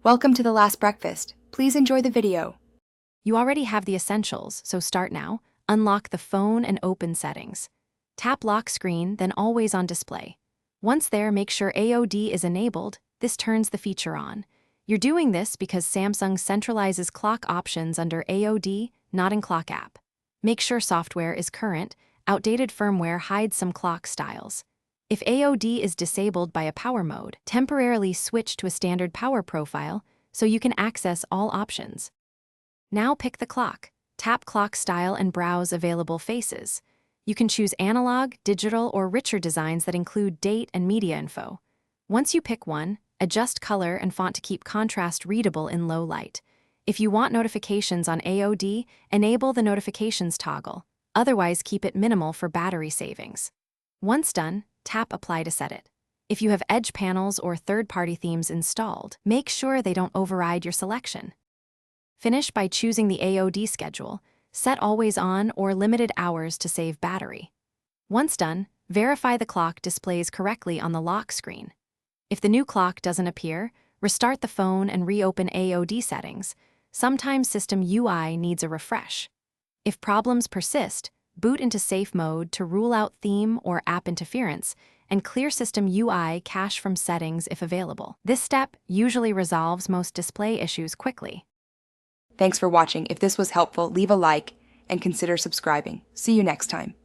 Welcome to the last breakfast. Please enjoy the video. You already have the essentials, so start now. Unlock the phone and open settings. Tap lock screen, then always on display. Once there, make sure AOD is enabled. This turns the feature on. You're doing this because Samsung centralizes clock options under AOD, not in Clock app. Make sure software is current. Outdated firmware hides some clock styles. If AOD is disabled by a power mode, temporarily switch to a standard power profile so you can access all options. Now pick the clock. Tap clock style and browse available faces. You can choose analog, digital, or richer designs that include date and media info. Once you pick one, adjust color and font to keep contrast readable in low light. If you want notifications on AOD, enable the notifications toggle. Otherwise, keep it minimal for battery savings. Once done, tap Apply to set it. If you have Edge panels or third-party themes installed, make sure they don't override your selection. Finish by choosing the AOD schedule, set always on or limited hours to save battery. Once done, verify the clock displays correctly on the lock screen. If the new clock doesn't appear, restart the phone and reopen AOD settings. Sometimes system UI needs a refresh. If problems persist, boot into safe mode to rule out theme or app interference, and clear system UI cache from settings if available. This step usually resolves most display issues quickly. Thanks for watching. If this was helpful, leave a like and consider subscribing. See you next time.